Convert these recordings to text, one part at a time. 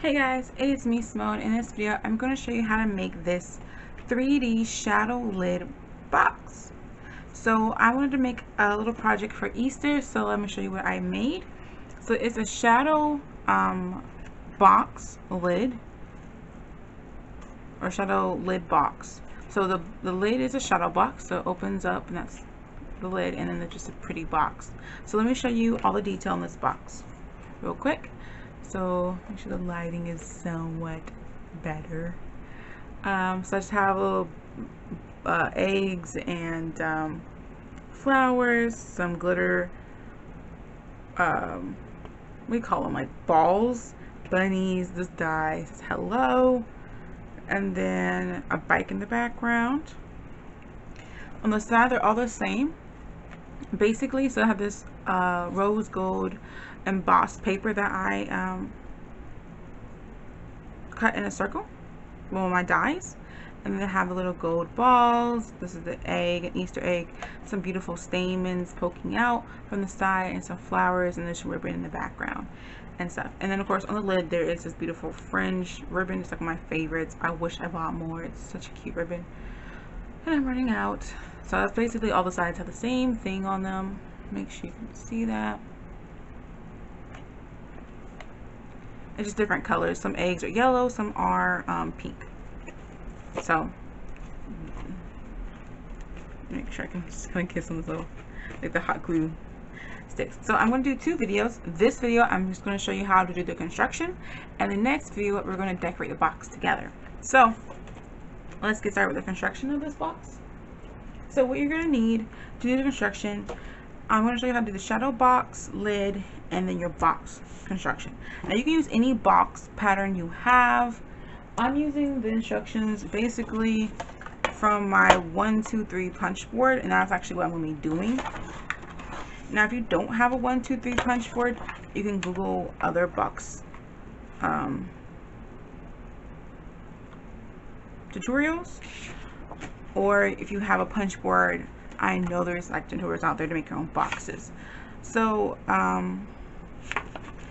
Hey guys, it's me Simone. In this video I'm going to show you how to make this 3D shadow lid box. So I wanted to make a little project for Easter, so let me show you what I made. So it's a shadow box lid, or shadow lid box. So the lid is a shadow box, so it opens up and that's the lid, and then there's just a pretty box. So let me show you all the detail in this box real quick. So make sure the lighting is somewhat better. So I just have little eggs and flowers, some glitter, we call them like balls, bunnies. This die says hello, and then a bike in the background. On the side they're all the same basically. So I have this rose gold embossed paper that I cut in a circle with my dies, and then I have the little gold balls. This is the egg, an Easter egg, some beautiful stamens poking out from the side, and some flowers, and this ribbon in the background and stuff. And then of course on the lid there is this beautiful fringe ribbon. It's like my favorites. I wish I bought more. It's such a cute ribbon, and I'm running out. So that's basically all the sides have the same thing on them. Make sure you can see that. It's just different colors. Some eggs are yellow, some are pink. So make sure I can just kind of kiss on this little, like the hot glue sticks. So I'm going to do two videos. This video I'm just going to show you how to do the construction, and the next video we're going to decorate the box together. So let's get started with the construction of this box. So what you're going to need to do the construction, I'm going to show you how to do the shadow box lid and then your box construction. Now you can use any box pattern you have. I'm using the instructions basically from my 1, 2, 3 punch board, and that's actually what I'm going to be doing. Now if you don't have a 1, 2, 3 punch board, you can Google other box tutorials, or if you have a punch board, I know there's like tutorials out there to make your own boxes. So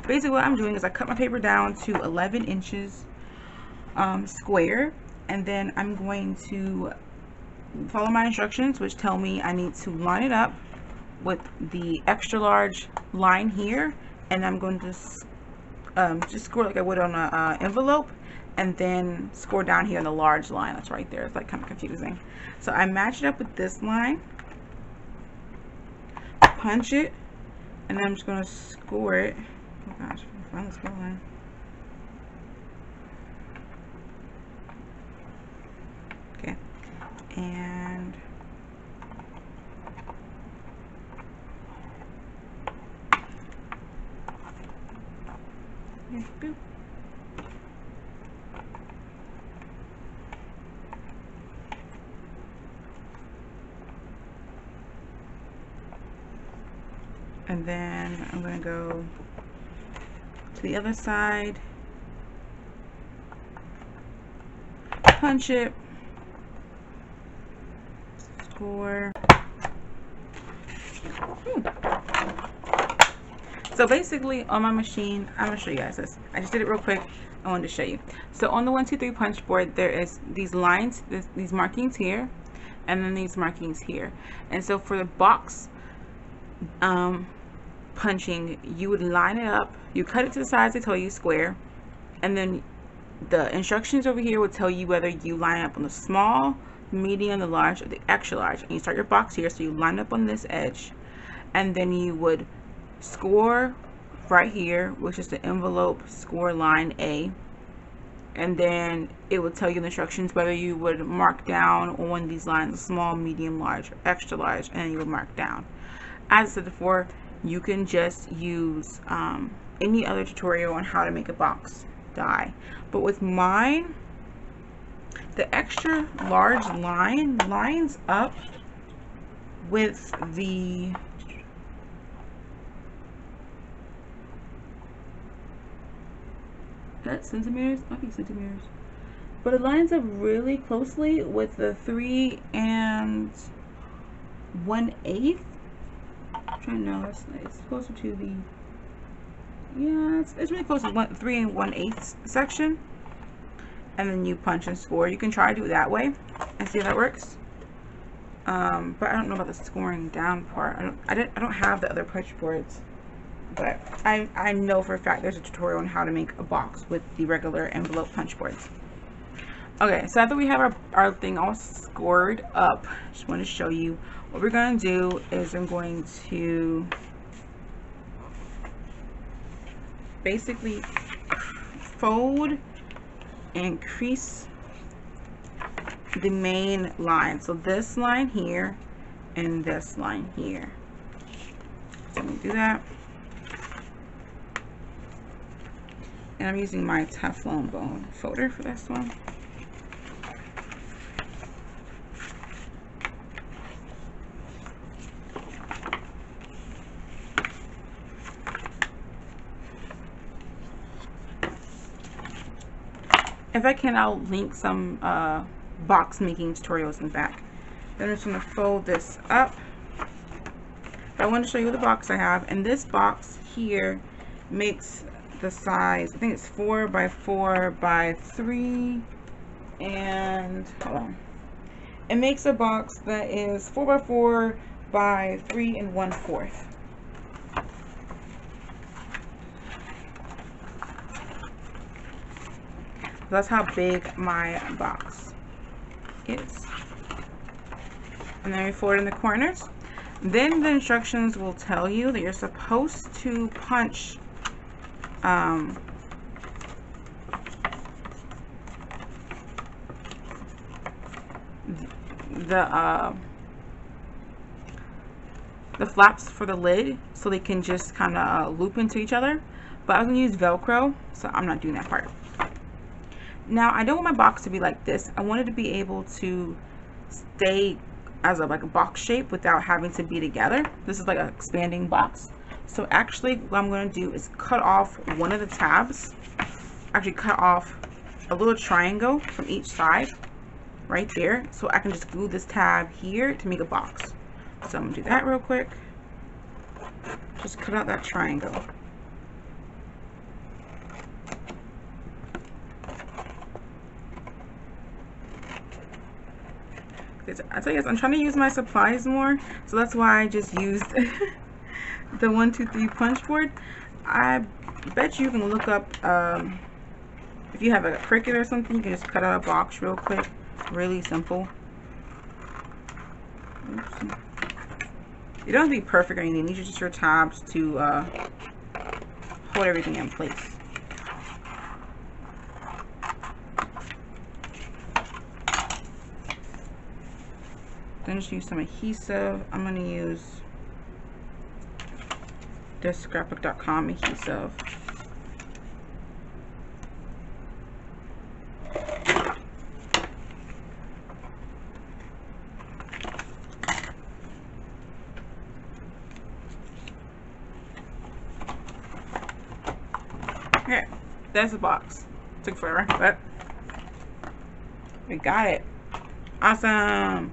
basically what I'm doing is I cut my paper down to 11 inches square, and then I'm going to follow my instructions, which tell me I need to line it up with the extra large line here, and I'm going to just score like I would on an envelope, and then score down here on the large line that's right there. It's like kind of confusing. So I match it up with this line, punch it, and then I'm just going to score it. Oh gosh, I found the score line. Okay, and boop. And then I'm going to go to the other side, punch it, score. So basically on my machine, I'm going to show you guys this. I just did it real quick. I wanted to show you. So on the 1, 2, 3 punch board, there is these lines, these markings here, and then these markings here. And so for the box punching, you would line it up, you cut it to the size they tell you, square, and then the instructions over here would tell you whether you line up on the small, medium, the large, or the extra large. And you start your box here, so you line up on this edge, and then you would score right here, which is the envelope score line A, and then it would tell you the instructions whether you would mark down on these lines, small, medium, large, or extra large, and then you would mark down. As I said before, you can just use any other tutorial on how to make a box die, but with mine, the extra large line lines up with the centimeters, might be centimeters, but it lines up really closely with the 3 1/8. I'm trying to know, it's closer to the Yeah, it's really close to 3 1/8 section. And then you punch and score. You can try to do it that way and see how that works. But I don't know about the scoring down part. I don't have the other punch boards, but I know for a fact there's a tutorial on how to make a box with the regular envelope punch boards. Okay, so after we have our thing all scored up, just want to show you what we're going to do is I'm going to basically fold and crease the main line. So this line here and this line here. So let me do that. And I'm using my Teflon bone folder for this one. If I can, I'll link some box making tutorials in the back. Then I'm just going to fold this up. But I want to show you the box I have, and this box here makes the size, I think it's 4 by 4 by 3, and hold on. It makes a box that is 4 by 4 by 3 1/4. That's how big my box is. And then we fold it in the corners. Then the instructions will tell you that you're supposed to punch the flaps for the lid so they can just kind of loop into each other. But I was going to use Velcro, so I'm not doing that part. Now, I don't want my box to be like this. I want it to be able to stay as like a box shape without having to be together. This is like an expanding box. So actually what I'm going to do is cut off one of the tabs. Actually cut off a little triangle from each side right there. So I can just glue this tab here to make a box. So I'm going to do that real quick. Just cut out that triangle. I tell you guys, I'm trying to use my supplies more, so that's why I just used the 1 2 3 punch board. I bet you can look up if you have a Cricut or something, you can just cut out a box real quick. Really simple. Oops. You don't have to be perfect or anything. These are just your tabs to hold everything in place. Then just use some adhesive. I'm going to use this scrapbook.com adhesive. Okay, that's the box. Took forever, but we got it. Awesome.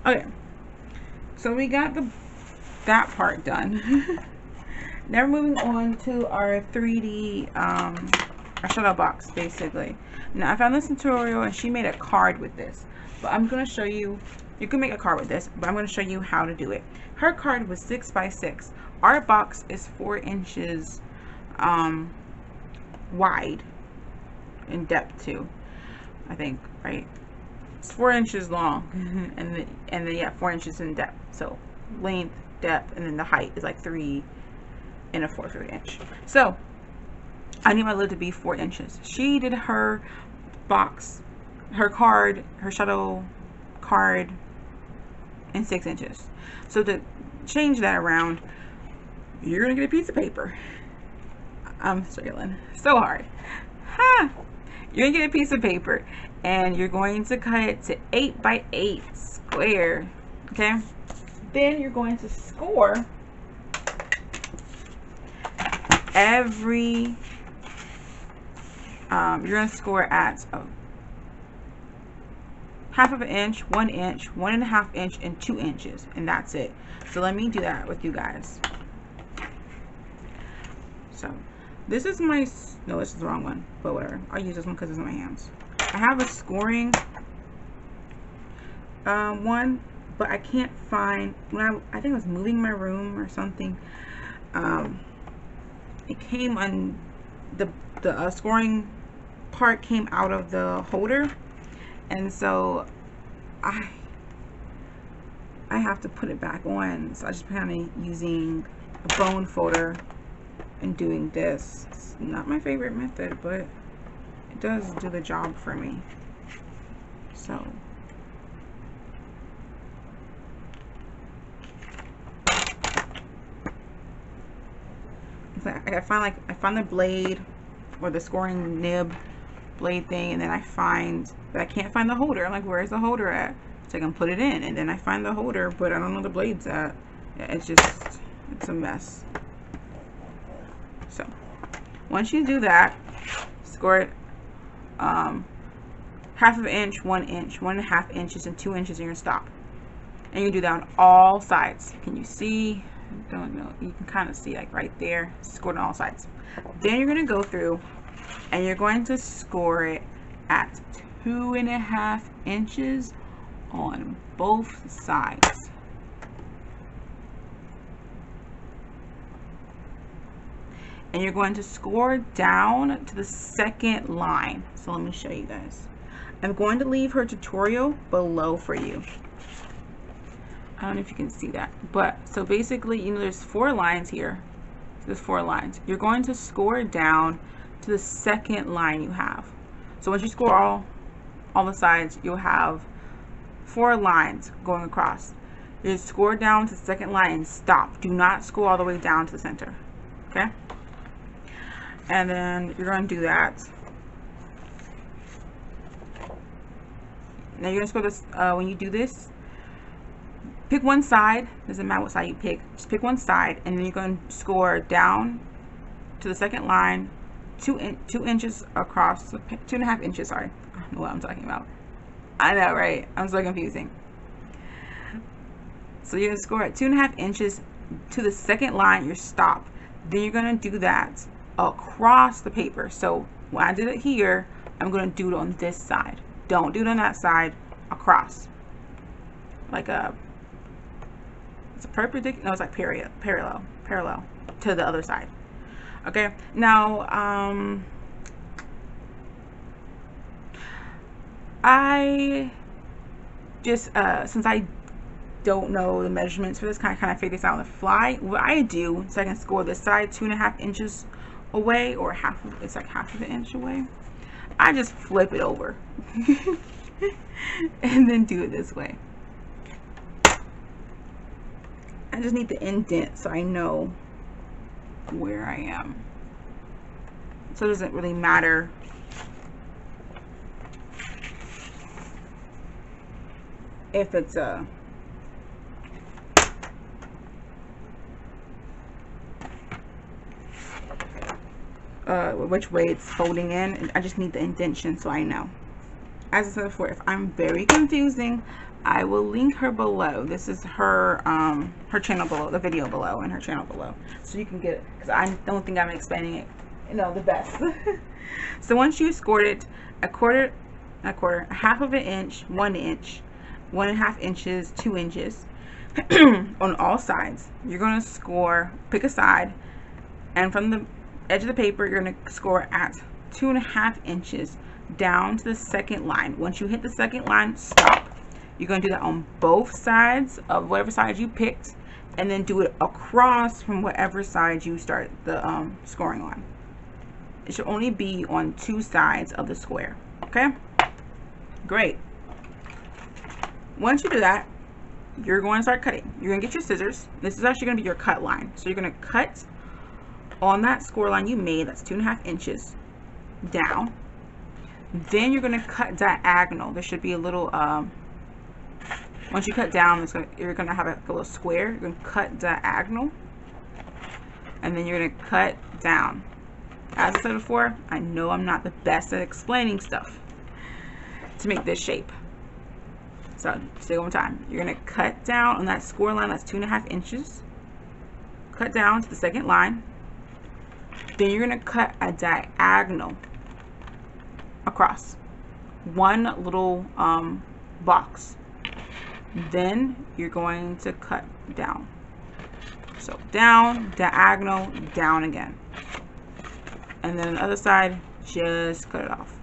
Okay, so we got that part done. Now we're moving on to our 3D our shadow box, basically. Now I found this tutorial and she made a card with this, but I'm going to show you. You can make a card with this, but I'm going to show you how to do it. Her card was 6 by 6. Our box is 4 inches wide in depth too, I think, right? It's 4 inches long, and then yeah, 4 inches in depth. So length, depth, and then the height is like 3 1/4 inch. So I need my lid to be 4 inches. She did her box, her card, her shadow card in 6 inches. So to change that around, you're gonna get a piece of paper. I'm struggling so hard. Ha! You're gonna get a piece of paper and you're going to cut it to 8 by 8 square. Okay, then you're going to score every you're going to score at 1/2 inch, 1 inch, 1.5 inch, and 2 inches, and that's it. So let me do that with you guys. So This is my, no, this is the wrong one, but whatever. I'll use this one because it's in my hands. I have a scoring one, but I can't find, when I think I was moving my room or something, it came on, the scoring part came out of the holder, and so I have to put it back on. So I just kind of using a bone folder and doing this. It's not my favorite method, but it does do the job for me. So I find the blade or the scoring nib blade thing, and then I find that I can't find the holder. I'm like, where's the holder at? So I can put it in, and then I find the holder, but I don't know the blade's at. It's a mess. So once you do that, score it half of an inch, 1 inch, 1.5 inches, and 2 inches, and you're gonna stop. And you do that on all sides. Can you see? I don't know. You can kind of see, like right there. Score it on all sides. Then you're gonna go through and you're going to score it at 2.5 inches on both sides. And you're going to score down to the second line. So let me show you guys. I'm going to leave her tutorial below for you. I don't know if you can see that, but so basically, you know, there's 4 lines here. There's 4 lines. You're going to score down to the second line you have. So once you score all the sides, you'll have 4 lines going across. You score down to the second line and stop. Do not score all the way down to the center. Okay? And then you're going to do that. Now you're going to score this, when you do this, pick one side. Doesn't matter what side you pick. Just pick one side, and then you're going to score down to the second line, 2 inches across, 2.5 inches. Sorry, I don't know what I'm talking about. I know, right? I'm so confusing. So you're going to score at 2.5 inches to the second line. You stop. Then you're going to do that across the paper. So when I did it here, I'm going to do it on this side. Don't do it on that side. Across, like a. It's a perpendicular, no, it's like parallel to the other side. Okay, now I just since I don't know the measurements for this, kind of figure this out on the fly. What I do, so I can score this side 2.5 inches away, or it's like half of an inch away. I just flip it over and then do it this way. I just need the indent so I know where I am. So it doesn't really matter if it's which way it's folding in. I just need the indentation so I know. As I said before, if I'm very confusing, I will link her below. This is her her channel below, the video below, and her channel below, so you can get it, because I don't think I'm explaining it, you know, the best. So once you scored it a half of an inch, 1 inch, 1.5 inches, 2 inches on all sides, you're going to score, pick a side, and from the edge of the paper you're going to score at 2.5 inches down to the second line. Once you hit the second line, stop. You're going to do that on both sides of whatever side you picked, and then do it across from whatever side you start the scoring on. It should only be on 2 sides of the square. Okay? Great. Once you do that, you're going to start cutting. You're going to get your scissors. This is actually going to be your cut line. So you're going to cut on that score line you made, that's 2.5 inches down. Then you're going to cut diagonal. There should be a little once you cut down, you're going to have a little square. You're going to cut diagonal, and then you're going to cut down. As I said before, I know I'm not the best at explaining stuff to make this shape. So, say it one more time. You're going to cut down on that score line, that's 2.5 inches. Cut down to the second line. Then you're going to cut a diagonal across one little box. Then you're going to cut down. So down, diagonal, down again. And then on the other side, just cut it off.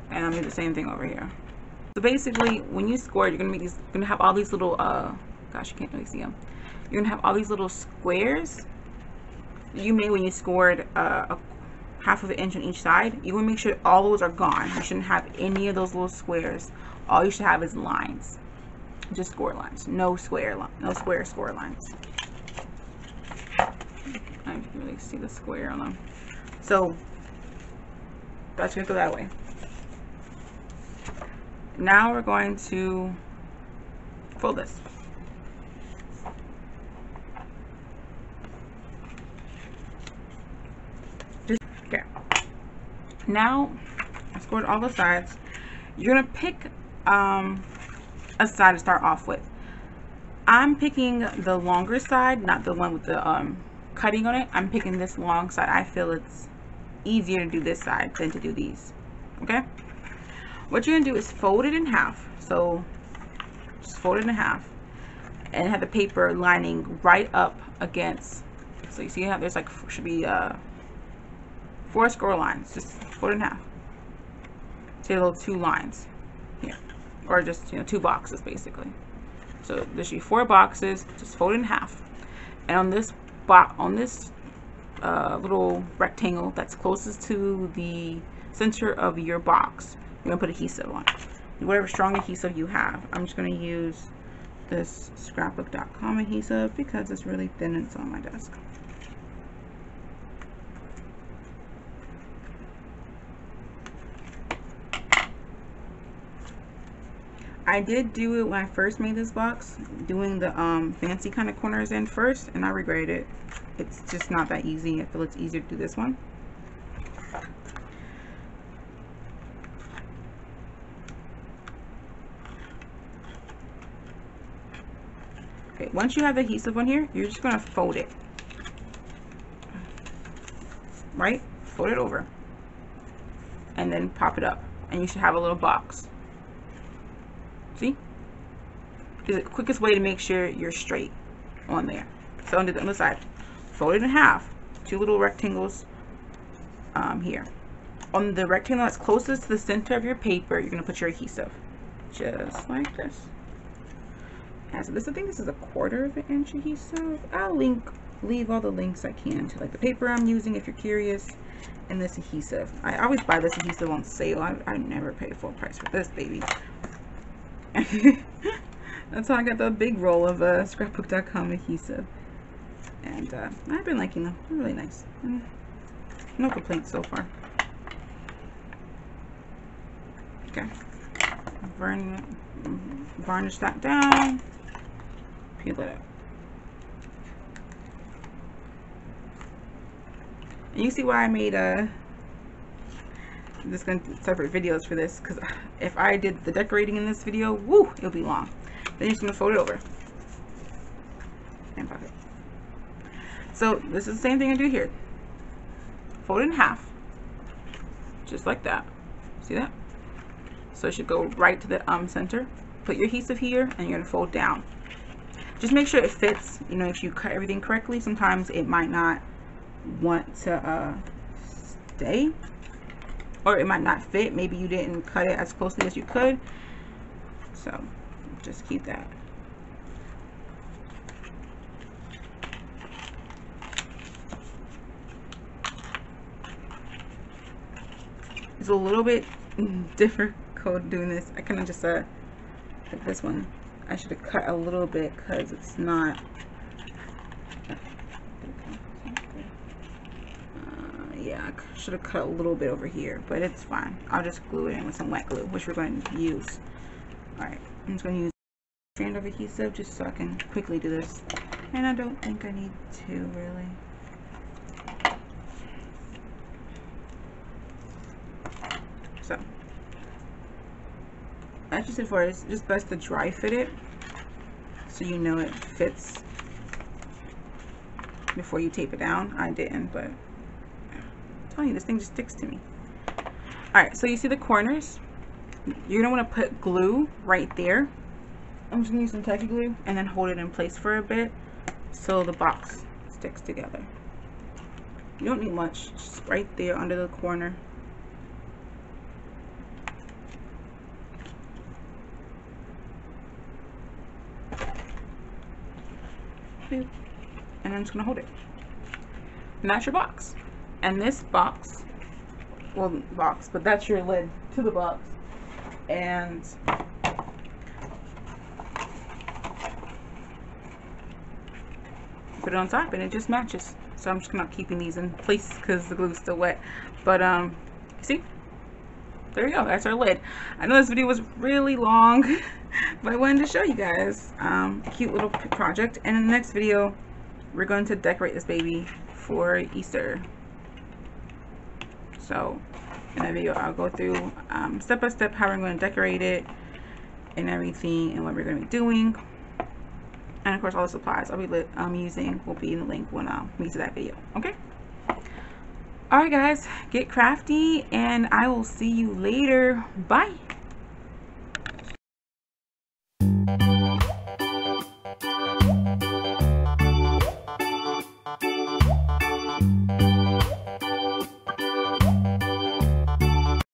And I'll do the same thing over here. So basically, when you score, you're gonna make these. You're gonna have all these little. Gosh, you can't really see them. You're gonna have all these little squares you made when you scored a half of an inch on each side. You want to make sure all those are gone. You shouldn't have any of those little squares. All you should have is lines, just score lines. No square score lines. I can really see the square on them. So that's gonna go that way. Now we're going to fold this. Okay. Now I scored all the sides. You're gonna pick a side to start off with. I'm picking the longer side, not the one with the cutting on it. I'm picking this long side. I feel it's easier to do this side than to do these. Okay. What you're gonna do is fold it in half. So just fold it in half and have the paper lining right up against. So you see how there's like should be 4 score lines. Just fold it in half. See little 2 lines here, or just 2 boxes basically. So there should be 4 boxes. Just fold it in half, and on this little rectangle that's closest to the center of your box, you're gonna put adhesive on. Whatever strong adhesive you have. I'm just gonna use this scrapbook.com adhesive because it's really thin and it's on my desk. I did do it when I first made this box, doing the fancy kind of corners in first, and I regret it. It's just not that easy. I feel it's easier to do this one. Okay, once you have the adhesive on here, you're just gonna fold it. Right? Fold it over. And then pop it up. And you should have a little box. See? Is the quickest way to make sure you're straight on there. So on the other side, fold it in half. 2 little rectangles here. On the rectangle that's closest to the center of your paper, you're gonna put your adhesive, just like this. And so this, I think this is a 1/4 of an inch adhesive. I'll leave all the links I can to like the paper I'm using if you're curious, and this adhesive. I always buy this adhesive on sale. I never pay full price for this baby. That's how I got the big roll of scrapbook.com adhesive, and I've been liking them. They're really nice. No complaints so far. Okay, varnish that down, peel it up, and you see why I made I'm just going to do separate videos for this, because if I did the decorating in this video, woo, it'll be long. Then you're just going to fold it over and pop it. So this is the same thing I do here. Fold it in half, just like that. See that? So it should go right to the center. Put your adhesive here, and you're going to fold down. Just make sure it fits. You know, if you cut everything correctly, sometimes it might not want to stay. Or it might not fit. Maybe you didn't cut it as closely as you could. So just keep that. It's a little bit difficult doing this. I kind of just like this one. I should have cut a little bit because it's not. Yeah, I should have cut a little bit over here, but it's fine. I'll just glue it in with some wet glue, which we're going to use. Alright, I'm just going to use a strand of adhesive just so I can quickly do this. And I don't think I need to really. So, as you said before, it's just best to dry fit it so you know it fits before you tape it down. I didn't, but I'm telling you, this thing just sticks to me. Alright, so you see the corners? You're going to want to put glue right there. I'm just going to use some tacky glue and then hold it in place for a bit so the box sticks together. You don't need much, just right there under the corner. And I'm just going to hold it. And that's your box. And this box, well, box, but that's your lid to the box. And put it on top and it just matches. So I'm just not keeping these in place because the glue's still wet. But see, there you go, that's our lid. I know this video was really long, but I wanted to show you guys a cute little project. And in the next video we're going to decorate this baby for Easter. So in that video I'll go through step by step how we're going to decorate it and everything and what we're going to be doing. And of course all the supplies I'll be using will be in the link when we get to that video. Okay, alright guys, get crafty and I will see you later. Bye.